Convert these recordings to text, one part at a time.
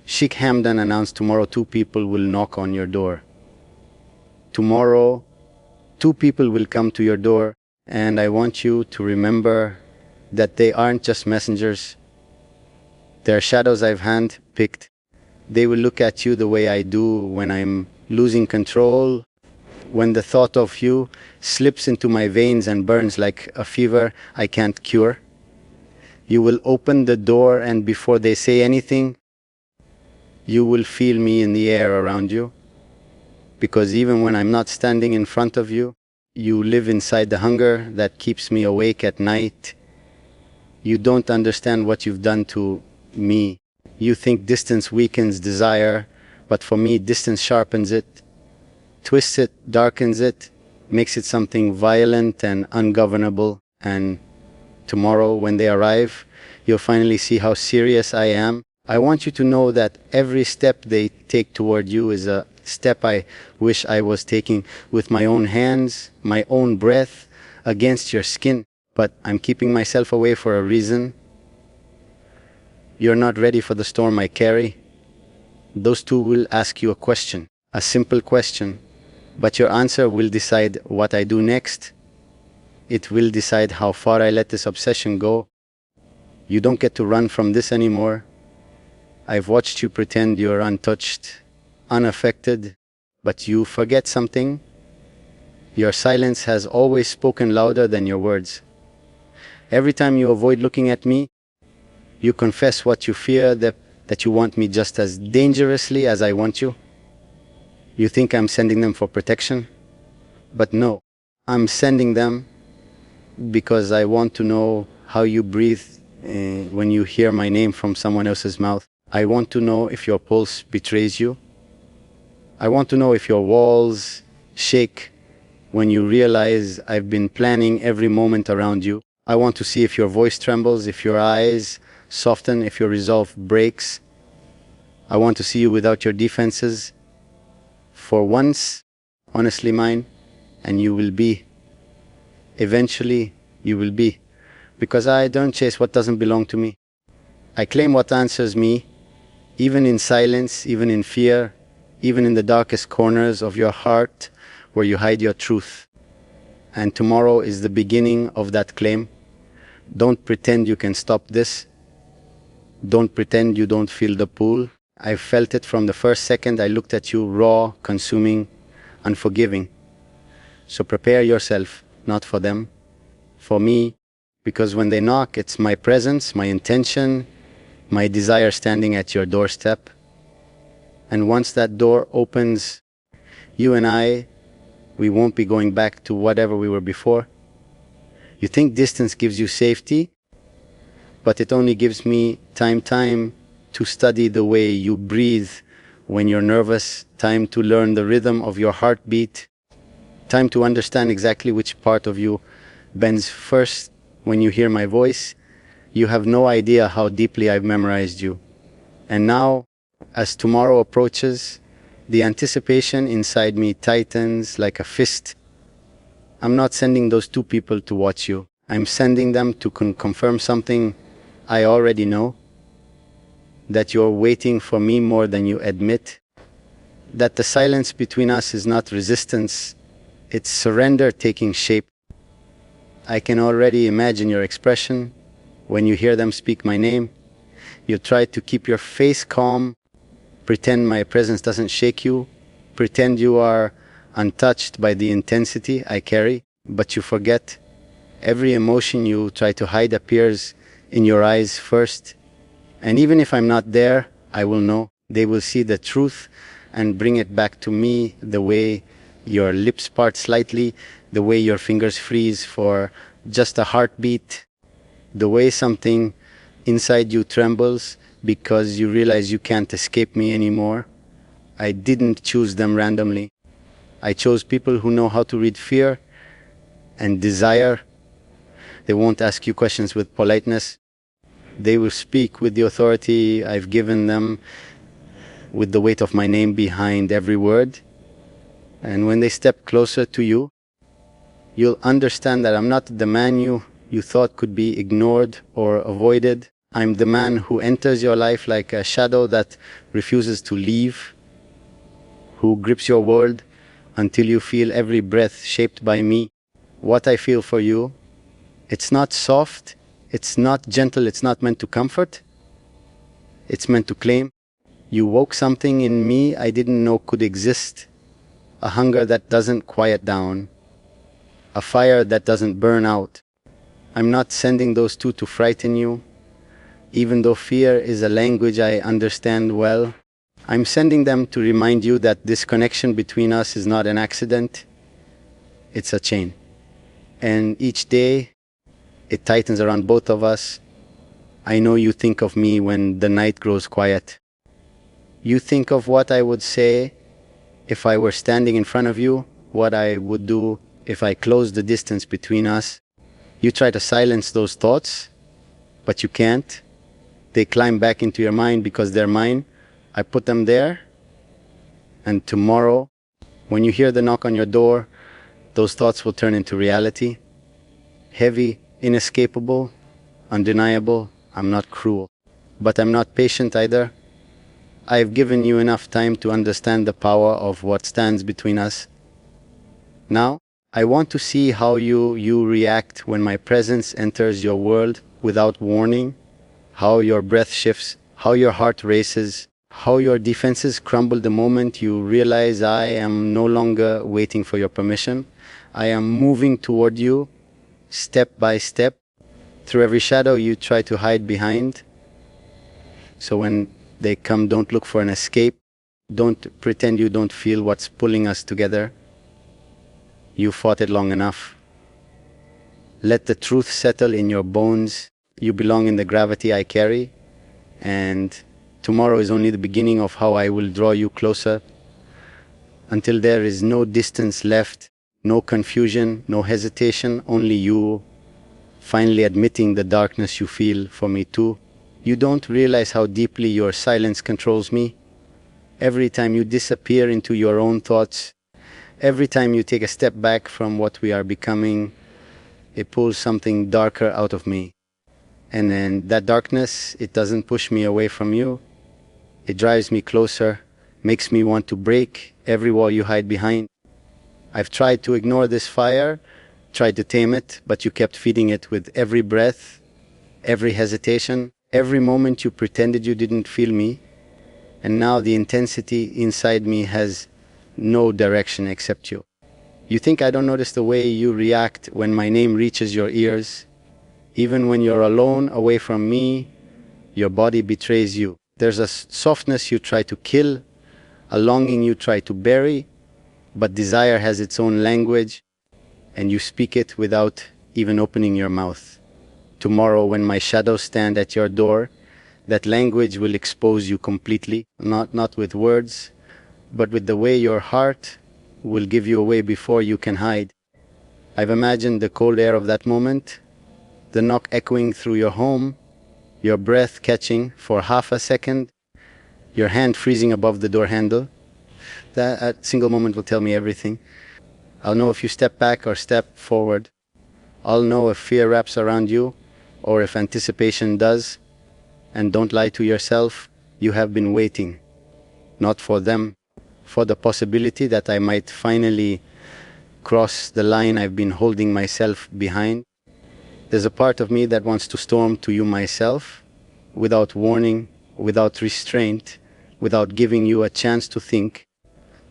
Sheikh Hamdan announced tomorrow 2 people will knock on your door. Tomorrow, 2 people will come to your door, and I want you to remember that they aren't just messengers. They're shadows I've hand-picked. They will look at you the way I do when I'm losing control, when the thought of you slips into my veins and burns like a fever I can't cure. You will open the door, and before they say anything, you will feel me in the air around you. Because even when I'm not standing in front of you, you live inside the hunger that keeps me awake at night. You don't understand what you've done to me. You think distance weakens desire, but for me, distance sharpens it, twists it, darkens it, makes it something violent and ungovernable. And tomorrow, when they arrive, you'll finally see how serious I am. I want you to know that every step they take toward you is a step I wish I was taking with my own hands, my own breath, against your skin. But I'm keeping myself away for a reason. You're not ready for the storm I carry. Those 2 will ask you a question, a simple question, but your answer will decide what I do next. It will decide how far I let this obsession go. You don't get to run from this anymore. I've watched you pretend you're untouched, unaffected, but you forget something. Your silence has always spoken louder than your words. Every time you avoid looking at me, you confess what you fear, that you want me just as dangerously as I want you. You think I'm sending them for protection, but no, I'm sending them because I want to know how you breathe when you hear my name from someone else's mouth. I want to know if your pulse betrays you. I want to know if your walls shake when you realize I've been planning every moment around you. I want to see if your voice trembles, if your eyes soften, if your resolve breaks. I want to see you without your defenses. For once, honestly mine, and you will be. Eventually, you will be. Because I don't chase what doesn't belong to me. I claim what answers me, even in silence, even in fear, even in the darkest corners of your heart where you hide your truth. And tomorrow is the beginning of that claim. Don't pretend you can stop this. Don't pretend you don't feel the pull. I felt it from the first second I looked at you, raw, consuming, unforgiving. So prepare yourself, not for them, for me, because when they knock, it's my presence, my intention, my desire standing at your doorstep. And once that door opens, you and I, we won't be going back to whatever we were before. You think distance gives you safety, but it only gives me time to study the way you breathe when you're nervous, time to learn the rhythm of your heartbeat, time to understand exactly which part of you bends first when you hear my voice. You have no idea how deeply I've memorized you. And now, as tomorrow approaches, the anticipation inside me tightens like a fist. I'm not sending those 2 people to watch you. I'm sending them to confirm something I already know. That you're waiting for me more than you admit. That the silence between us is not resistance, it's surrender taking shape. I can already imagine your expression when you hear them speak my name. You try to keep your face calm, pretend my presence doesn't shake you, pretend you are untouched by the intensity I carry, but you forget. Every emotion you try to hide appears in your eyes first. And even if I'm not there, I will know. They will see the truth and bring it back to me, the way your lips part slightly, the way your fingers freeze for just a heartbeat, the way something inside you trembles because you realize you can't escape me anymore. I didn't choose them randomly. I chose people who know how to read fear and desire. They won't ask you questions with politeness. They will speak with the authority I've given them, with the weight of my name behind every word. And when they step closer to you, you'll understand that I'm not the man you thought could be ignored or avoided. I'm the man who enters your life like a shadow that refuses to leave, who grips your world until you feel every breath shaped by me. What I feel for you, it's not soft, it's not gentle, it's not meant to comfort, it's meant to claim. You woke something in me I didn't know could exist, a hunger that doesn't quiet down, a fire that doesn't burn out. I'm not sending those two to frighten you, even though fear is a language I understand well. I'm sending them to remind you that this connection between us is not an accident, it's a chain. And each day, it tightens around both of us. I know you think of me when the night grows quiet. You think of what I would say if I were standing in front of you, what I would do if I closed the distance between us. You try to silence those thoughts, but you can't. They climb back into your mind because they're mine. I put them there, and tomorrow, when you hear the knock on your door, those thoughts will turn into reality. Heavy, inescapable, undeniable. I'm not cruel, but I'm not patient either. I've given you enough time to understand the power of what stands between us. Now, I want to see how you react when my presence enters your world without warning, how your breath shifts, how your heart races, how your defenses crumble the moment you realize I am no longer waiting for your permission. I am moving toward you, step by step, through every shadow you try to hide behind. So when they come, don't look for an escape. Don't pretend you don't feel what's pulling us together. You fought it long enough. Let the truth settle in your bones. You belong in the gravity I carry. And tomorrow is only the beginning of how I will draw you closer. Until there is no distance left, no confusion, no hesitation, only you finally admitting the darkness you feel for me too. You don't realize how deeply your silence controls me. Every time you disappear into your own thoughts, every time you take a step back from what we are becoming, it pulls something darker out of me. And then that darkness, it doesn't push me away from you. It drives me closer, makes me want to break every wall you hide behind. I've tried to ignore this fire, tried to tame it, but you kept feeding it with every breath, every hesitation, every moment you pretended you didn't feel me. And now the intensity inside me has no direction except you. You think I don't notice the way you react when my name reaches your ears? Even when you're alone, away from me, your body betrays you. There's a softness you try to kill, a longing you try to bury, but desire has its own language, and you speak it without even opening your mouth. Tomorrow, when my shadows stand at your door, that language will expose you completely, not with words, but with the way your heart will give you away before you can hide. I've imagined the cold air of that moment, the knock echoing through your home, your breath catching for half a second, your hand freezing above the door handle. That single moment will tell me everything. I'll know if you step back or step forward. I'll know if fear wraps around you or if anticipation does. And don't lie to yourself. You have been waiting, not for them, for the possibility that I might finally cross the line I've been holding myself behind. There's a part of me that wants to storm to you myself, without warning, without restraint, without giving you a chance to think.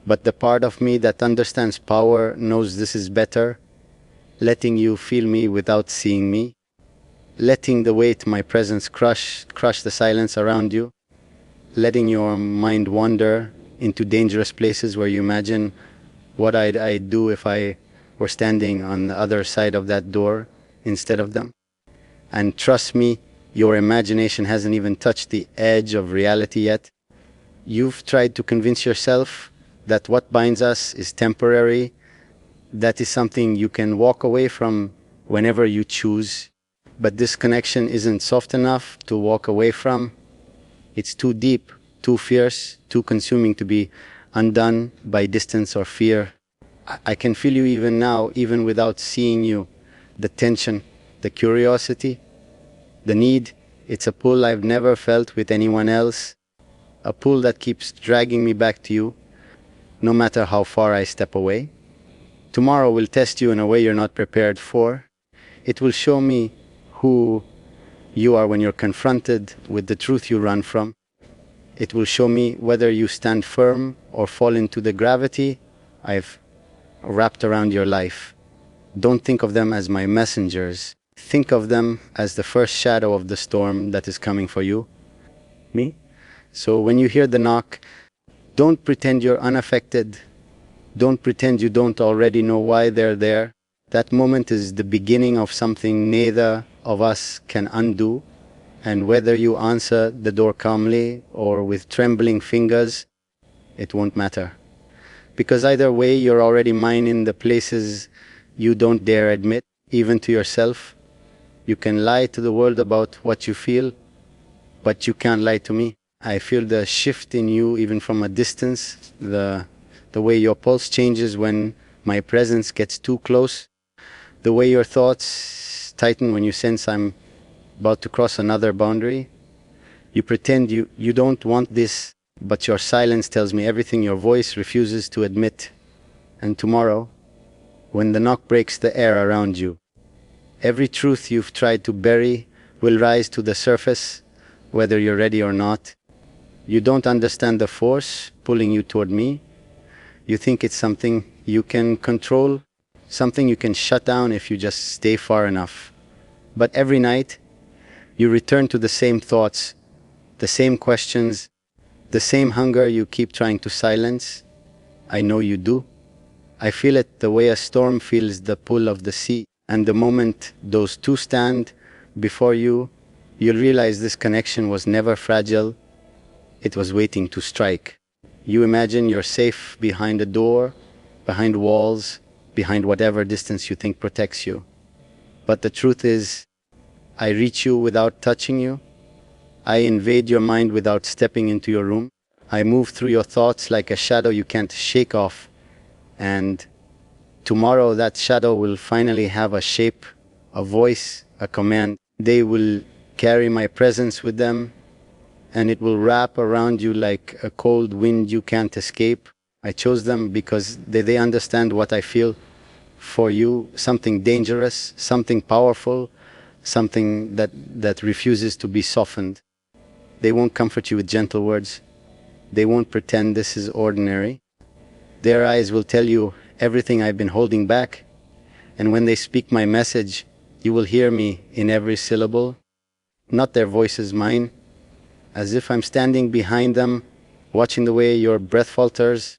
But the part of me that understands power knows this is better, letting you feel me without seeing me, letting the weight my presence crush the silence around you, letting your mind wander into dangerous places where you imagine what I'd do if I were standing on the other side of that door instead of them. And trust me, your imagination hasn't even touched the edge of reality yet. You've tried to convince yourself that what binds us is temporary, that is something you can walk away from whenever you choose. But this connection isn't soft enough to walk away from. It's too deep, too fierce, too consuming to be undone by distance or fear. I can feel you even now, even without seeing you. The tension, the curiosity, the need. It's a pull I've never felt with anyone else, a pull that keeps dragging me back to you, no matter how far I step away. Tomorrow will test you in a way you're not prepared for. It will show me who you are when you're confronted with the truth you run from. It will show me whether you stand firm or fall into the gravity I've wrapped around your life. Don't think of them as my messengers. Think of them as the first shadow of the storm that is coming for you, me. So when you hear the knock, don't pretend you're unaffected. Don't pretend you don't already know why they're there. That moment is the beginning of something neither of us can undo. And whether you answer the door calmly or with trembling fingers, it won't matter. Because either way, you're already mine in the places you don't dare admit, even to yourself. You can lie to the world about what you feel, but you can't lie to me. I feel the shift in you even from a distance, the way your pulse changes when my presence gets too close, the way your thoughts tighten when you sense I'm about to cross another boundary. You pretend you don't want this, but your silence tells me everything your voice refuses to admit. And tomorrow, when the knock breaks the air around you, every truth you've tried to bury will rise to the surface, whether you're ready or not. You don't understand the force pulling you toward me. You think it's something you can control, something you can shut down if you just stay far enough. But every night, you return to the same thoughts, the same questions, the same hunger you keep trying to silence. I know you do. I feel it the way a storm feels the pull of the sea. And the moment those two stand before you, you'll realize this connection was never fragile. It was waiting to strike. You imagine you're safe behind a door, behind walls, behind whatever distance you think protects you. But the truth is, I reach you without touching you. I invade your mind without stepping into your room. I move through your thoughts like a shadow you can't shake off. And tomorrow that shadow will finally have a shape, a voice, a command. They will carry my presence with them, and it will wrap around you like a cold wind you can't escape. I chose them because they understand what I feel for you, something dangerous, something powerful, something that refuses to be softened. They won't comfort you with gentle words. They won't pretend this is ordinary. Their eyes will tell you everything I've been holding back, and when they speak my message, you will hear me in every syllable, not their voices, mine, as if I'm standing behind them, watching the way your breath falters,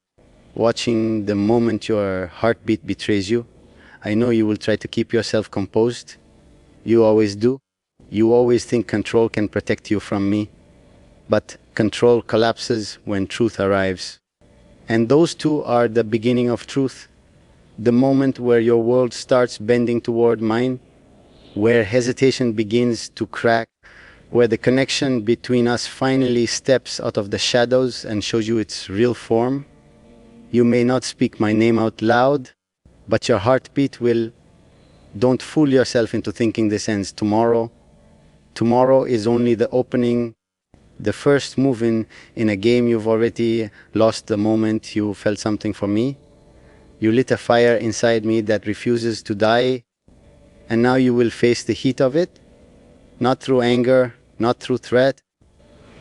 watching the moment your heartbeat betrays you. I know you will try to keep yourself composed. You always do. You always think control can protect you from me. But control collapses when truth arrives. And those two are the beginning of truth. The moment where your world starts bending toward mine, where hesitation begins to crack, where the connection between us finally steps out of the shadows and shows you its real form. You may not speak my name out loud, but your heartbeat will. Don't fool yourself into thinking this ends tomorrow. Tomorrow is only the opening, the first move in a game you've already lost the moment you felt something for me. You lit a fire inside me that refuses to die, and now you will face the heat of it, not through anger, not through threat,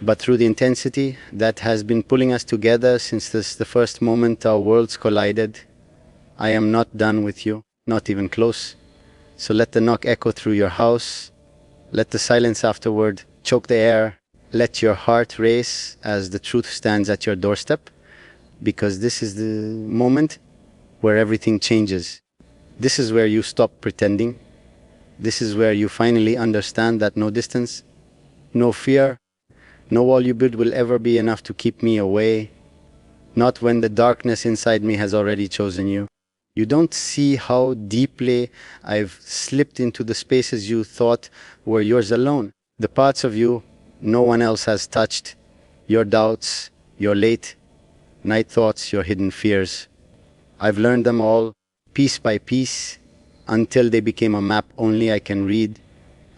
but through the intensity that has been pulling us together since the first moment our worlds collided. I am not done with you, not even close. So let the knock echo through your house. Let the silence afterward choke the air. Let your heart race as the truth stands at your doorstep, because this is the moment where everything changes. This is where you stop pretending. This is where you finally understand that no distance, no fear, no wall you build will ever be enough to keep me away. Not when the darkness inside me has already chosen you. You don't see how deeply I've slipped into the spaces you thought were yours alone. The parts of you no one else has touched. Your doubts, your late night thoughts, your hidden fears. I've learned them all, piece by piece, until they became a map only I can read.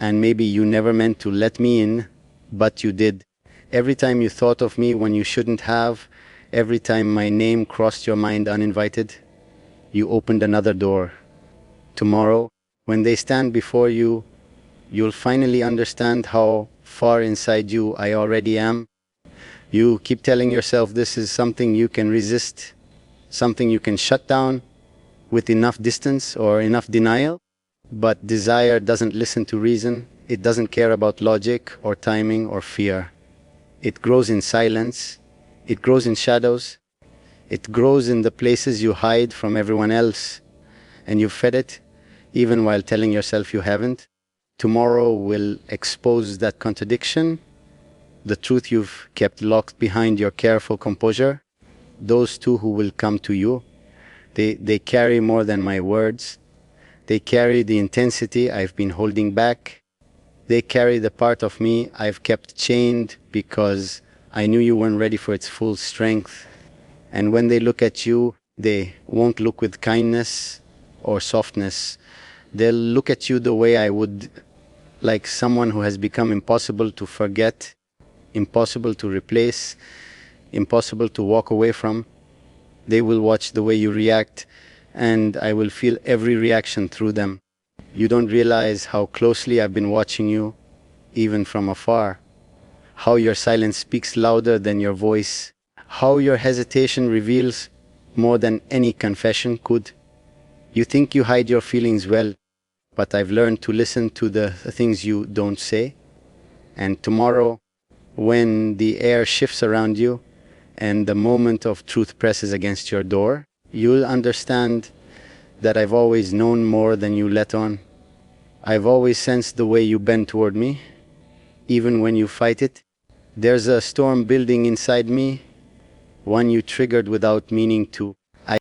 And maybe you never meant to let me in, but you did. Every time you thought of me when you shouldn't have, every time my name crossed your mind uninvited, you opened another door. Tomorrow, when they stand before you, you'll finally understand how far inside you I already am. You keep telling yourself this is something you can resist, something you can shut down with enough distance or enough denial. But desire doesn't listen to reason. It doesn't care about logic or timing or fear. It grows in silence. It grows in shadows. It grows in the places you hide from everyone else. And you fed it, even while telling yourself you haven't. Tomorrow will expose that contradiction, the truth you've kept locked behind your careful composure. Those two who will come to you, they carry more than my words. They carry the intensity I've been holding back. They carry the part of me I've kept chained because I knew you weren't ready for its full strength. And when they look at you, they won't look with kindness or softness. They'll look at you the way I would, like someone who has become impossible to forget, impossible to replace, impossible to walk away from. They will watch the way you react, and I will feel every reaction through them. You don't realize how closely I've been watching you, even from afar. How your silence speaks louder than your voice. How your hesitation reveals more than any confession could. You think you hide your feelings well, but I've learned to listen to the things you don't say. And tomorrow, when the air shifts around you and the moment of truth presses against your door, you'll understand that I've always known more than you let on. I've always sensed the way you bend toward me, even when you fight it. There's a storm building inside me, one you triggered without meaning to.